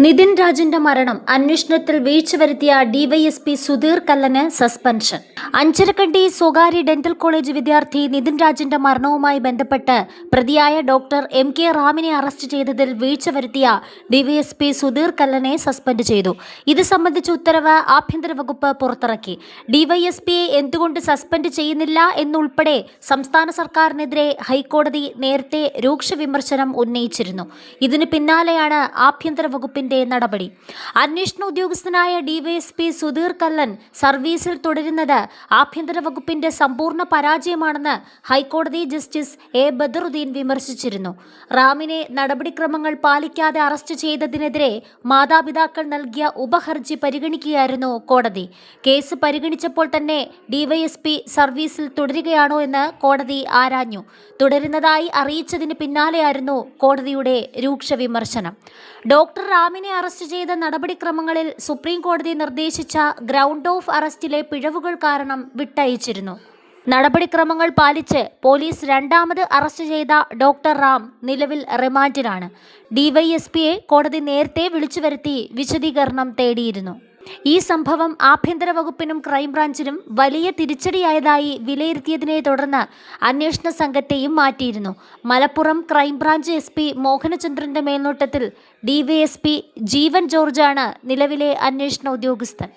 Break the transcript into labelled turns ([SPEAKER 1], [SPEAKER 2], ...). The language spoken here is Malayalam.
[SPEAKER 1] നിതിൻ രാജിന്റെ മരണം അന്വേഷണത്തിൽ വീഴ്ച വരുത്തിയ ഡിവൈഎസ്പി സുധീർ കല്ലന് സസ്പെൻഷൻ. അഞ്ചരക്കണ്ടി സ്വകാര്യ ഡെന്റൽ കോളേജ് വിദ്യാർത്ഥി നിതിൻ രാജിന്റെ മരണവുമായി ബന്ധപ്പെട്ട് പ്രതിയായ ഡോക്ടർ MK റാമിനെ അറസ്റ്റ് ചെയ്തതിൽ വീഴ്ച വരുത്തിയ ഡിവൈഎസ്പി സുധീർ കല്ലനെ സസ്പെൻഡ് ചെയ്തു. ഇത് സംബന്ധിച്ച ഉത്തരവ് ആഭ്യന്തര വകുപ്പ് പുറത്തിറക്കി. ഡിവൈഎസ്പിയെ എന്തുകൊണ്ട് സസ്പെൻഡ് ചെയ്യുന്നില്ല എന്നുൾപ്പെടെ സംസ്ഥാന സർക്കാരിനെതിരെ ഹൈക്കോടതി നേരത്തെ രൂക്ഷ വിമർശനം ഉന്നയിച്ചിരുന്നു. ഇതിനു പിന്നാലെയാണ് ആഭ്യന്തര വകുപ്പിന്റെ നടപടി. അന്വേഷണ ഉദ്യോഗസ്ഥനായ ഡിവൈഎസ്പി സുധീർ കല്ലൻ സർവീസിൽ തുടരുന്നത് ആഭ്യന്തര വകുപ്പിന്റെ സമ്പൂർണ്ണ പരാജയമാണെന്ന് ഹൈക്കോടതി ജസ്റ്റിസ് A. ബദറുദ്ദീൻ വിമർശിച്ചിരുന്നു. റാമിനെ നടപടിക്രമങ്ങൾ പാലിക്കാതെ അറസ്റ്റ് ചെയ്തതിനെതിരെ മാതാപിതാക്കൾ നൽകിയ ഉപഹർജി പരിഗണിക്കുകയായിരുന്നു കോടതി. കേസ് പരിഗണിച്ചപ്പോൾ തന്നെ ഡിവൈഎസ്പി സർവീസിൽ തുടരുകയാണോ എന്ന് കോടതി ആരാഞ്ഞു. തുടരുന്നതായി അറിയിച്ചതിന് പിന്നാലെയായിരുന്നു കോടതിയുടെ രൂക്ഷ വിമർശനം. ഡോക്ടർ റാമിനെ അറസ്റ്റ് ചെയ്ത നടപടിക്രമങ്ങളിൽ സുപ്രീം കോടതി നിർദ്ദേശിച്ച ഗ്രൗണ്ട് ഓഫ് അറസ്റ്റിലെ പിഴവുകൾ കാരണം വിട്ടയച്ചിരുന്നു. നടപടിക്രമങ്ങൾ പാലിച്ച് പോലീസ് രണ്ടാമത് അറസ്റ്റ് ചെയ്ത ഡോക്ടർ റാം നിലവിൽ റിമാൻഡിലാണ്. ഡിവൈഎസ്പിയെ കോടതി നേരത്തെ വിളിച്ചുവരുത്തി വിശദീകരണം തേടിയിരുന്നു. ഈ സംഭവം ആഭ്യന്തര വകുപ്പിനും ക്രൈംബ്രാഞ്ചിനും വലിയ തിരിച്ചടിയായതായി വിലയിരുത്തിയതിനെ തുടർന്ന് അന്വേഷണ സംഘത്തെയും മാറ്റിയിരുന്നു. മലപ്പുറം ക്രൈംബ്രാഞ്ച് SP മോഹനചന്ദ്രന്റെ മേൽനോട്ടത്തിൽ ഡിവൈഎസ്പി ജീവൻ ജോർജാണ് നിലവിലെ അന്വേഷണ ഉദ്യോഗസ്ഥൻ.